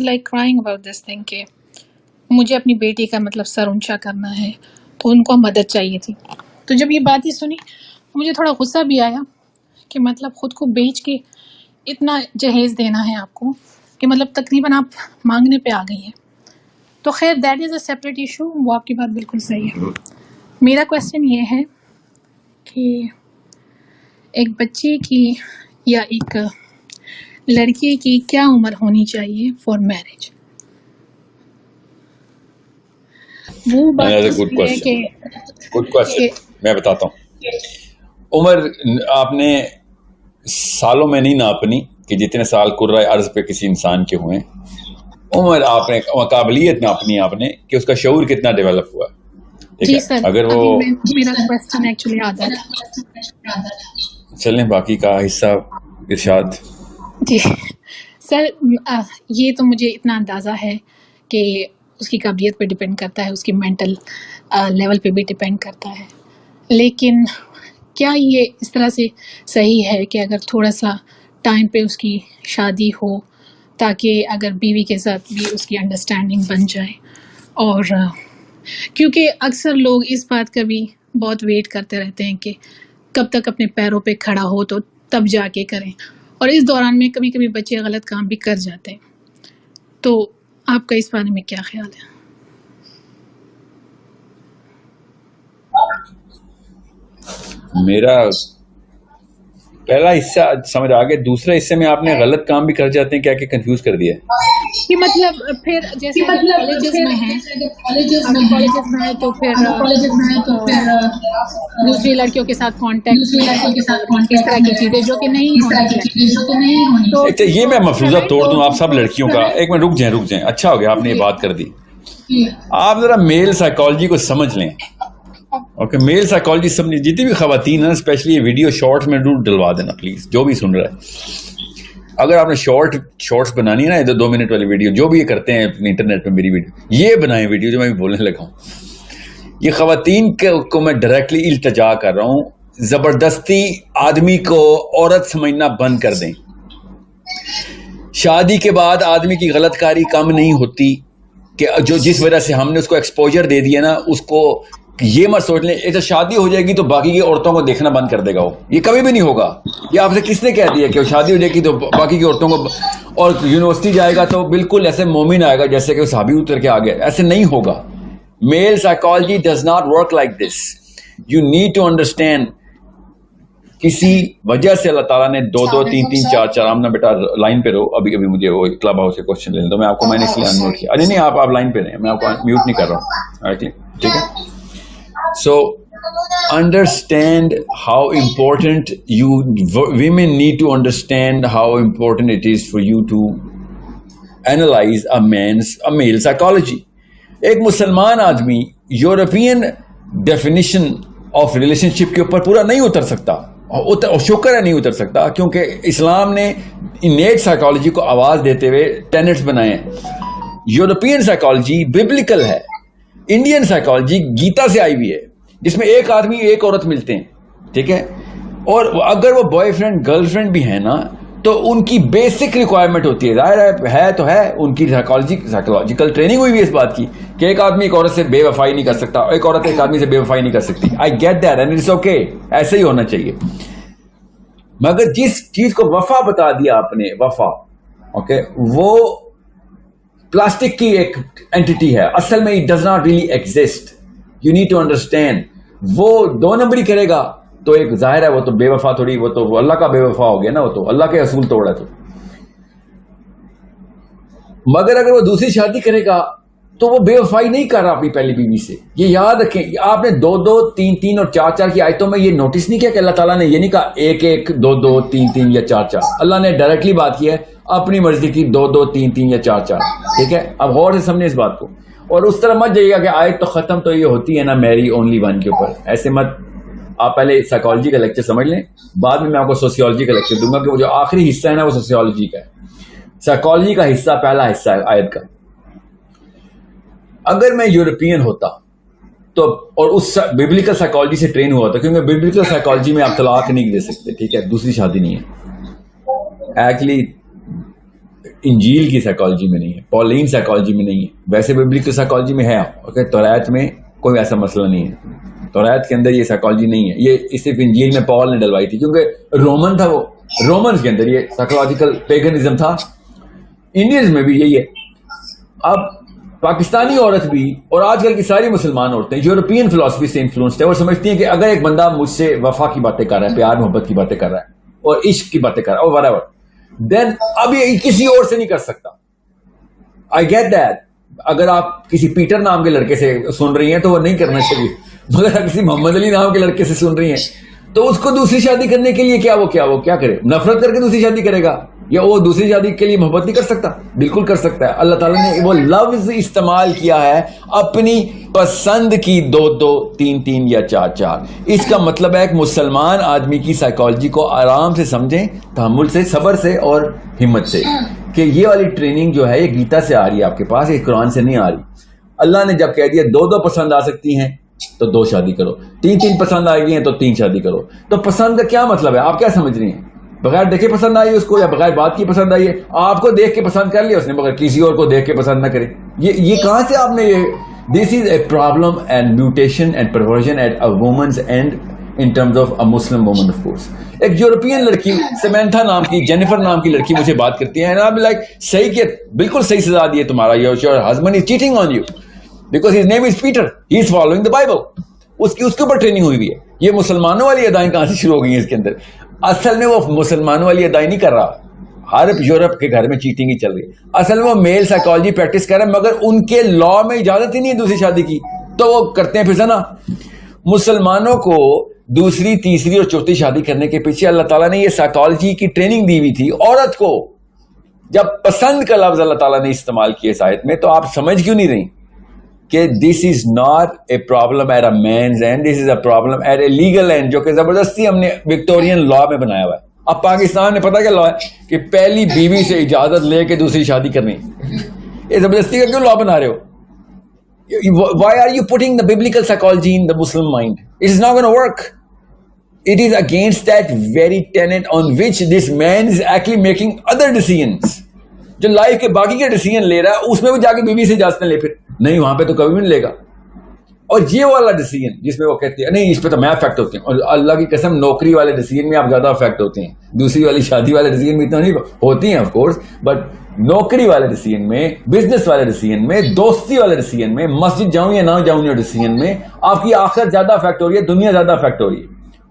like crying about this thing کہ مجھے اپنی بیٹی کا مطلب سر اونچا کرنا ہے تو ان کو مدد چاہیے تھی. تو جب یہ بات ہی سنی مجھے تھوڑا غصہ بھی آیا کہ مطلب خود کو بیچ کے اتنا جہیز دینا ہے آپ کو کہ مطلب تقریباً آپ مانگنے پہ آ گئی ہیں. تو خیر that is a separate issue. وہ آپ کی بات بالکل صحیح ہے. میرا کویسچن یہ ہے کہ ایک بچے کی یا ایک لڑکی کی کیا عمر ہونی چاہیے فار میرج؟ وہ بات میں بتاتا ہوں. عمر آپ نے سالوں میں نہیں ناپنی کہ جتنے سال کرۂ ارض پہ کسی انسان کے ہوئے. عمر آپ نے قابلیت ناپنی آپ نے کہ اس کا شعور کتنا ڈیولپ ہوا. جی سر اگر وہ میرا کویسچن ایکچولی آتا تھا. چلیں باقی کا حصہ ارشاد. جی سر یہ تو مجھے اتنا اندازہ ہے کہ اس کی قابلیت پہ ڈپینڈ کرتا ہے, اس کی مینٹل لیول پہ بھی ڈپینڈ کرتا ہے. لیکن کیا یہ اس طرح سے صحیح ہے کہ اگر تھوڑا سا ٹائم پہ اس کی شادی ہو تاکہ اگر بیوی کے ساتھ بھی اس کی انڈرسٹینڈنگ بن جائے؟ اور کیونکہ اکثر لوگ اس بات کا بھی بہت ویٹ کرتے رہتے ہیں کہ کب تک اپنے پیروں پہ کھڑا ہو تو تب جا کے کریں, اور اس دوران میں کبھی کبھی بچے غلط کام بھی کر جاتے ہیں. تو آپ کا اس بارے میں کیا خیال ہے؟ میرا پہلا حصہ سمجھ آ گیا. دوسرے حصے میں آپ نے غلط کام بھی کر جاتے ہیں, کیا کہ کنفیوز کر دیا ہے کہ مطلب پھر جیسے کالجز میں ہیں تو پھر دوسری لڑکیوں کے ساتھ کانٹیکٹ اس طرح کی چیزیں جو کہ نہیں ہونی. تو یہ میں مفروضہ توڑ دوں آپ سب لڑکیوں کا. ایک منٹ رک جائیں. اچھا ہو گیا آپ نے یہ بات کر دی. آپ ذرا میل سائیکالوجی کو سمجھ لیں. اوکے, میل سائیکالوجی سمجھ. جتنی بھی خواتین ہیں اسپیشلی یہ ویڈیو شارٹ میں ڈلوا دینا پلیز, جو بھی سن رہا ہے. اگر آپ نے شارٹس بنانی ہے نا, ادھر 2 منٹ والی ویڈیو جو بھی یہ کرتے ہیں انٹرنیٹ پہ میری ویڈیو, یہ بنائیں ویڈیو جو میں بھی بولنے لگا ہوں. یہ خواتین کو میں ڈائریکٹلی التجا کر رہا ہوں, زبردستی آدمی کو عورت سمجھنا بند کر دیں. شادی کے بعد آدمی کی غلط کاری کم نہیں ہوتی کہ جو جس وجہ سے ہم نے اس کو ایکسپوجر دے دیا نا, اس کو یہ مت سوچ لیں ایک شادی ہو جائے گی تو باقی کی عورتوں کو دیکھنا بند کر دے گا. وہ یہ کبھی بھی نہیں ہوگا. یہ آپ سے کس نے کہہ دیا کہ شادی ہو جائے گی تو باقی کی عورتوں کو, اور یونیورسٹی جائے گا تو بالکل ایسے مومن آئے گا جیسے کہ صحابی اتر کے آ گیا. ایسے نہیں ہوگا. Male psychology does not work like this. You need to understand کسی وجہ سے اللہ تعالیٰ نے 2 2 3 3 4 4 آمنا بیٹا لائن پہ رہو. ابھی مجھے وہ کلب ہاؤس سے کوشچن لے لیں تو میں آپ کو, میں نے اس لیے انمیوٹ کیا. نہیں آپ لائن پہ رہیں, میں آپ کو میوٹ نہیں کر رہا ہوں. ٹھیک ہے. So understand how important women need to understand how important it is for you to analyze a male psychology. ایک مسلمان آدمی یورپین ڈیفینیشن آف ریلیشن شپ کے اوپر پورا نہیں اتر سکتا, اور شکر ہے نہیں اتر سکتا, کیونکہ اسلام نے انیٹ سائیکالوجی کو آواز دیتے ہوئے ٹینٹس بنائے ہیں. یورپین سائیکالوجی ببلیکل ہے. انڈین سائیکالوجی گیتا سے آئی ہوئی ہے, جس میں ایک آدمی ایک عورت ملتے ہیں. ٹھیک ہے. اور اگر وہ بوائے فرینڈ گرل فرینڈ بھی ہے نا, تو ان کی بیسک ریکوائرمنٹ ہوتی ہے, ظاہر ہے تو ہے, ان کی سائیکالوجیکل ٹریننگ ہوئی بھی اس بات کی کہ ایک آدمی ایک عورت سے بے وفائی نہیں کر سکتا, ایک عورت ایک آدمی سے بے وفائی نہیں کر سکتی. I get that and it's okay, ایسے ہی ہونا چاہیے. مگر جس چیز کو وفا بتا دیا آپ نے, وفا, اوکے, وہ پلاسٹک کی ایک اینٹی ہے, اصل میں it does not really exist. You need to understand. وہ 2 نمبری کرے گا تو ایک ظاہر ہے وہ تو بے وفا تھوڑی, وہ تو اللہ کا بے وفا ہو گیا نا, وہ تو اللہ کے اصول توڑا. تو مگر اگر وہ دوسری شادی کرے گا تو وہ بے وفائی نہیں کر رہا اپنی پہلی بیوی سے. یہ یاد رکھیں. آپ نے 2 2 3 3 اور 4 4 کی آیتوں میں یہ نوٹس نہیں کیا کہ اللہ تعالیٰ نے یہ نہیں کہا 1 1 2 2 3 3 یا 4 4. اللہ نے ڈائریکٹلی بات کی ہے, اپنی مرضی کی 2 2 3 3 یا 4 4. ٹھیک ہے. اب غور سے سمجھیں اس بات کو, اور اس طرح مت جائیے گا کہ آیت تو ختم تو یہ ہوتی ہے نا میری اونلی ون کے اوپر. ایسے مت. آپ پہلے سائیکالوجی کا لیکچر سمجھ لیں, بعد میں آپ کو سوسیولوجی کا لیکچر دوں گا کہ وہ جو آخری حصہ ہے نا وہ سوسیولوجی کا ہے. سائیکالوجی کا حصہ پہلا حصہ ہے آیت کا. اگر میں یورپین ہوتا تو, اور اس ببلیکل سائیکالوجی سے ٹرین ہوا ہوتا, کیونکہ ببلیکل سائیکالوجی میں آپ طلاق نہیں دے سکتے. ٹھیک ہے. دوسری شادی نہیں ہے. ایکچولی انجیل کی سائیکالوجی میں نہیں ہے, پولین سائیکالوجی میں نہیں ہے, ویسے ببلیکل سائیکالوجی میں ہے. اوکے, توریت میں کوئی ایسا مسئلہ نہیں ہے, توریت کے اندر یہ سائیکالوجی نہیں ہے, یہ صرف انجیل میں پال نے ڈلوائی تھی کیونکہ رومن تھا, وہ رومنز کے اندر یہ سائیکولوجیکل پیگنزم تھا. انڈینز میں بھی یہی ہے. اب پاکستانی عورت بھی اور آج کل کی ساری مسلمان عورتیں یورپین فلسفی سے انفلوئنسڈ ہے اور سمجھتی ہیں کہ اگر ایک بندہ مجھ سے وفا کی باتیں کر رہا ہے, پیار محبت کی باتیں کر رہا ہے اور عشق کی باتیں کر رہا ہے اور whatever, دین اب یہ کسی اور سے نہیں کر سکتا. I get that. اگر آپ کسی پیٹر نام کے لڑکے سے سن رہی ہیں تو وہ نہیں کرنا چاہیے, مگر اگر کسی محمد علی نام کے لڑکے سے سن رہی ہیں تو اس کو دوسری شادی کرنے کے لیے کیا کرے, نفرت کر کے دوسری شادی کرے گا, یا وہ دوسری شادی کے لیے محبت نہیں کر سکتا؟ بالکل کر سکتا ہے. اللہ تعالیٰ نے وہ لفظ استعمال کیا ہے اپنی پسند کی 2-2 3-3 یا 4-4. اس کا مطلب ہے ایک مسلمان آدمی کی سائیکالوجی کو آرام سے سمجھیں, تحمل سے, صبر سے اور ہمت سے, کہ یہ والی ٹریننگ جو ہے یہ گیتا سے آ رہی ہے آپ کے پاس, یہ قرآن سے نہیں آ رہی. اللہ نے جب کہہ دیا 2-2 پسند آ سکتی ہیں تو 2 شادی کرو, 3-3 پسند آئے گی ہیں تو 3 شادی کرو. تو پسند کا کیا مطلب ہے, آپ کیا سمجھ رہی ہیں؟ بغیر دیکھے پسند آئی اس کو یا بغیر بات کی پسند آئی ہے؟ آپ کو دیکھ کے پسند کر لیا اس نے, مگر کسی اور کو دیکھ کے پسند نہ کرے. یہ کہاں سے آپ نے یہ, this is a problem and mutation and perversion at a women's and in terms of a Muslim woman. Of course ایک یورپین لڑکی سیمنتھا نام کی, جینیفر نام کی لڑکی مجھے بات کرتی ہے, لائک صحیح کیا, بالکل صحیح سزا دی ہے تمہارا, your husband is cheating on you because his name is Peter, he is following the Bible. اس کے اوپر ٹریننگ ہوئی ہے. یہ مسلمانوں والی ادائیں کہاں سے شروع ہو گئی ہیں اس کے اندر؟ اصل میں وہ مسلمانوں والی ادائی نہیں کر رہا, ہر یورپ کے گھر میں چیٹنگ ہی چل رہی ہے. اصل میں وہ میل سائیکالوجی پریکٹس کر رہے ہیں, مگر ان کے لا میں اجازت ہی نہیں ہے دوسری شادی کی, تو وہ کرتے ہیں پھر زنا. مسلمانوں کو دوسری, تیسری اور چوتھی شادی کرنے کے پیچھے اللہ تعالیٰ نے یہ سائیکالوجی کی ٹریننگ دی ہوئی تھی. عورت کو جب پسند کا لفظ اللہ تعالیٰ نے استعمال کیا اس آیت میں, تو آپ سمجھ کیوں نہیں رہی کہ this is not a problem at a men's end, this is a problem at a legal end, جو کہ زبردستی ہم نے وکٹورین لا میں بنایا ہوا ہے. اب پاکستان نے پتا کیا لا ہے کہ پہلی بیوی سے اجازت لے کے دوسری شادی کرنی. یہ زبردستی کا کیوں لا بنا رہے ہو؟ Why are you putting the biblical psychology in the Muslim mind? It is not going to work. It is against that very tenet on which this man is actually making other decisions. جو life کے باقی کے decision لے رہا ہے اس میں بھی جا کے بیوی سے اجازت لے, پھر نہیں وہاں پہ تو کبھی بھی نہیں لے گا. اور یہ والا ڈیسیژن جس میں وہ کہتے ہیں نہیں اس پہ تو میں افیکٹ ہوتے ہیں, اور اللہ کی قسم نوکری والے ڈیسیژن میں آپ زیادہ افیکٹ ہوتے ہیں, دوسری والی شادی والے ڈیسیژن میں اتنا نہیں ہوتی ہیں آف کورس, بٹ نوکری والے ڈیسیژن میں, بزنس والے ڈیسیژن میں, دوستی والے ڈیسیژن میں, مسجد جاؤں یا نہ جاؤں یا ڈیسیژن میں آپ کی آخرت زیادہ افیکٹ ہو رہی ہے, دنیا زیادہ افیکٹ ہو رہی ہے.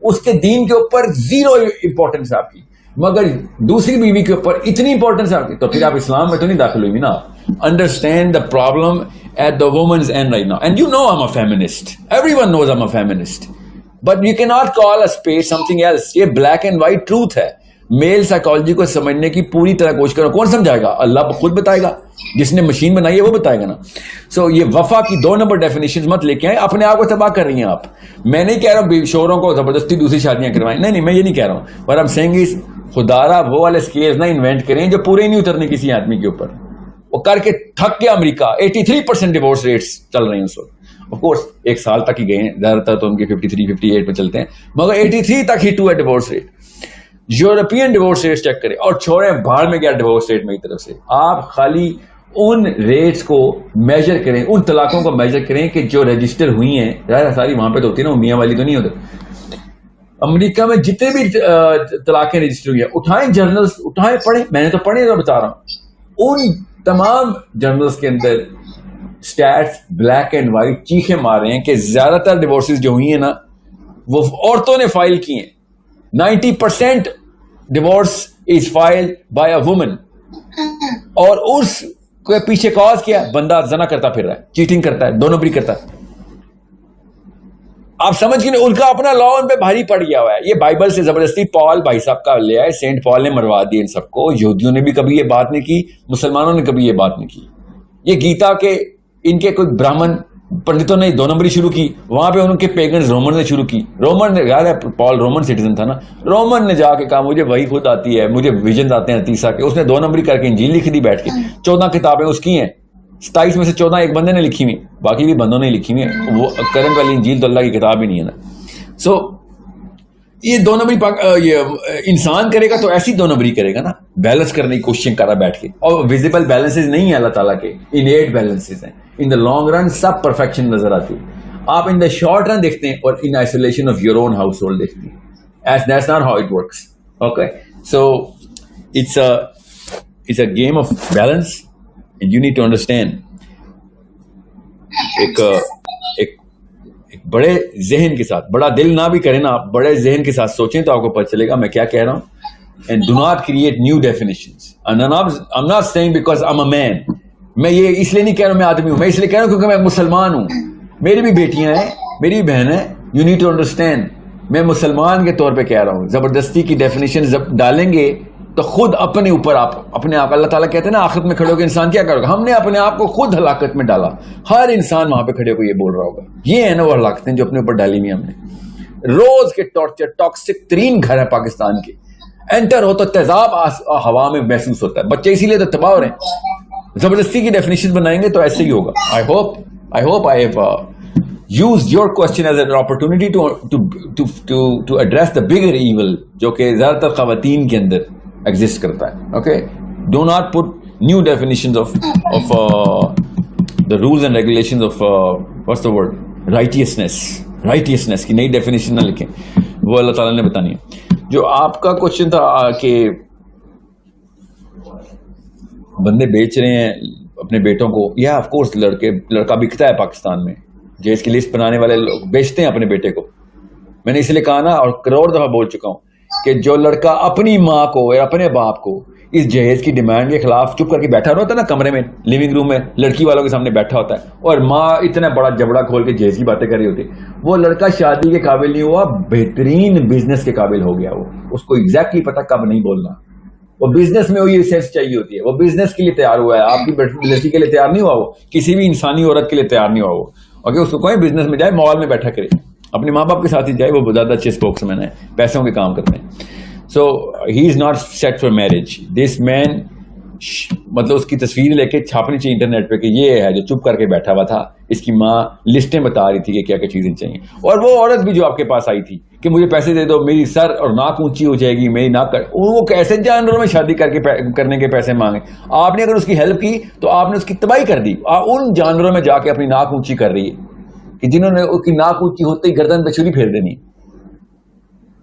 اس کے دین کے اوپر زیرو امپورٹنس ہے آپ کی, مگر دوسری بیوی کے اوپر اتنی امپورٹنس ہے آپ کی, تو پھر آپ اسلام میں تو نہیں داخل ہوئی نا. Understand the problem at the woman's end right now. And you know I'm a feminist. Everyone knows I'm a feminist. But you cannot call a space something else. یہ black and white truth ہے. میل psychology کو سمجھنے کی پوری طرح کوشش کرو. کون سمجھائے گا؟ اللہ خود بتائے گا. جس نے مشین بنائی ہے وہ بتائے گا نا. سو یہ وفا کی 2 نمبر ڈیفینیشن مت لے کے آئیں, اپنے آپ کو تباہ کر رہی ہیں آپ. میں نہیں کہہ رہا ہوں شوہروں کو زبردستی دوسری شادیاں کروائیں, نہیں میں یہ نہیں کہہ رہا ہوں. What I'm saying is خدارا وہ والے اسکیلز نہ انوینٹ کریں جو پورے نہیں اترنے کسی آدمی کے اوپر. وہ کر کے تھک گیا امریکہ, 83% ڈیورس ریٹس چل رہے ہیں اس وقت. آف کورس 1 سال تک ہی گئے ہیں, زیادہ تر تو ان کے 53-58 پہ چلتے ہیں, مگر 83 تک ہی 2 ہے divorce rate. European divorce rate check کریں اور چھوڑیں بھاڑ میں گیا ڈیورس ریٹ میری طرف سے. آپ خالی ان ریٹس کو میجر کریں, ان طلاقوں کو میجر کریں کہ جو رجسٹر ہوئی ہیں, ساری وہاں پہ تو ہوتی ہے نا, میاں والی تو نہیں ہوتی. امریکہ میں جتنے بھی طلاقیں رجسٹر ہوئی ہیں, اٹھائیں جرنلز, اٹھائیں پڑھیں, میں نے تو پڑھے تو بتا رہا ہوں. ان تمام جرنلز کے اندر سٹیٹس بلیک اینڈ وائٹ چیخیں مار رہے ہیں کہ زیادہ تر ڈیورسز جو ہوئی ہیں نا وہ عورتوں نے فائل کی ہیں. 90% divorce is filed by a woman, اور اس کے پیچھے کاز کیا ہے؟ بندہ زنا کرتا پھر رہا ہے, چیٹنگ کرتا ہے, 2 نمبری کرتا ہے. آپ سمجھ کے ان کا اپنا لا ان پہ بھاری پڑ گیا ہوا ہے. یہ بائبل سے زبردستی پال بھائی صاحب کا لے آئے, سینٹ پال نے مروا دی ان سب کو. یہودیوں نے بھی کبھی یہ بات نہیں کی, مسلمانوں نے کبھی یہ بات نہیں کی. یہ گیتا کے ان کے کوئی براہمن پنڈتوں نے 2 نمبری شروع کی, وہاں پہ ان کے پیگنز رومن نے شروع کی. رومن نے, یاد ہے پال رومن سٹیزن تھا نا, رومن نے جا کے کہا مجھے وہی خود آتی ہے, مجھے ویژنز آتے ہیں تیسا کے. اس نے 2 نمبری کر کے انجیل لکھ دی بیٹھ کے. 14 کتابیں اس کی ہیں, 27 میں سے 14 ایک بندے نے لکھی ہوئی, باقی بھی بندوں نے لکھی ہوئی ہیں. وہ کرنٹ والی انجیل تو اللہ کی کتاب ہی نہیں ہے نا. سو یہ دو نمبری یہ انسان کرے گا تو ایسی دو نمبری کرے گا نا, بیلنس کرنے کی کوشش کر رہا بیٹھ کے, اور ویزیبل بیلنسز نہیں ہیں اللہ تعالیٰ کے, انیٹ بیلنسز ہیں. ان the long run sub perfection نظر آتی ہے, آپ ان دا شارٹ رن دیکھتے ہیں اور in isolation of your own house hold دیکھتے ہیں. That's not how it works. Okay, so it's a game of balance, and you need to understand. ایک بڑے ذہن کے ساتھ, بڑا دل نہ بھی کرے نا آپ, بڑے ذہن کے ساتھ سوچیں تو آپ کو پتہ چلے گا میں کیا کہہ رہا ہوں. And do not create new definitions. And I'm not saying because I'm a man. میں یہ اس لیے نہیں کہہ رہا ہوں میں آدمی ہوں, میں اس لیے کہہ رہا ہوں کیونکہ میں مسلمان ہوں, میری بھی بیٹیاں ہیں, میری بھی بہن ہیں. You need to understand. میں مسلمان کے طور پہ کہہ رہا ہوں, زبردستی کی ڈیفینیشن جب ڈالیں گے تو خود اپنے اوپر آپ اپنے آپ, اللہ تعالیٰ کہتے ہیں نا آخرت میں کھڑے ہو کے انسان کیا کرے گا, ہم نے اپنے آپ کو خود ہلاکت میں ڈالا. ہر انسان وہاں پہ کھڑے ہو کے یہ بول رہا ہوگا, یہ ہے نا وہ ہلاکتیں جو اپنے اوپر ڈالی ہوئی ہم نے. روز کے ٹارچر, ٹاکسک ترین گھر ہے پاکستان کے, انٹر ہو تو تیزاب ہوا میں محسوس ہوتا ہے, بچے اسی لیے تو تباہ ہو رہے ہیں. زبردستی کی ڈیفینیشن بنائیں گے تو ایسے ہی ہوگا. I hope I have used your question as an opportunity to address the bigger evil جو کہ زیادہ تر خواتین کے اندر ایگزسٹ کرتا ہے. Okay, do not put new definitions of the rules and regulations of what's the word, righteousness کی نئی ڈیفینیشن نہ لکھیں, وہ اللہ تعالیٰ نے بتانی ہے. جو آپ کا کوشچن تھا کہ بندے بیچ رہے ہیں اپنے بیٹوں کو, یا آف کورس لڑکا بکتا ہے پاکستان میں, جہیز کی لسٹ بنانے والے لوگ بیچتے ہیں اپنے بیٹے کو. میں نے اس لیے کہا نا, اور کروڑ دفعہ بول چکا ہوں کہ جو لڑکا اپنی ماں کو یا اپنے باپ کو اس جہیز کی ڈیمانڈ کے خلاف چپ کر کے بیٹھا ہوتا ہے نا کمرے میں, لیونگ روم میں لڑکی والوں کے سامنے بیٹھا ہوتا ہے, اور ماں اتنا بڑا جبڑا کھول کے جہیز کی باتیں کر رہی ہوتی, وہ لڑکا شادی کے قابل نہیں ہوا, بہترین بزنس کے قابل ہو گیا. وہ اس کو ایگزیکٹلی پتا کب نہیں بولنا, وہ بزنس میں وہی سینس چاہیے ہوتی ہے, وہ بزنس کے لیے تیار ہوا ہے, آپ کی لڑکی کے لیے تیار نہیں ہوا, وہ کسی بھی انسانی عورت کے لیے تیار نہیں ہوا. وہ اوکے, اس کو کوئی بزنس میں جائے, مال میں بیٹھا کرے, اپنے ماں باپ کے ساتھ ہی جائے, وہ زیادہ اچھے اسپوکس مین ہیں, پیسوں کے کام کرتے ہیں. So he is not set for marriage. This man مطلب اس کی تصویر لے کے چھاپنی چاہیے انٹرنیٹ پہ کہ یہ ہے جو چپ کر کے بیٹھا ہوا تھا, اس کی ماں لسٹیں بتا رہی تھی کہ کیا کیا چیزیں چاہیے. اور وہ عورت بھی جو آپ کے پاس آئی تھی کہ مجھے پیسے دے دو, میری سر اور ناک اونچی ہو جائے گی, میری ناک کر, وہ کیسے جانوروں میں شادی کرنے کے پیسے مانگے. آپ نے اگر اس کی ہیلپ کی تو آپ نے اس کی تباہی کر دی. ان جانوروں میں جا کے اپنی ناک اونچی کر رہی ہے کہ جنہوں نے اس کی ناک اونچی ہوتے ہی گردن پہ چھری پھیر دینی,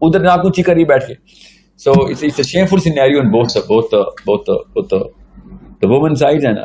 ادھر ناک اونچی کر رہی بیٹھ کے. So it's a shameful scenario on both the women's sides and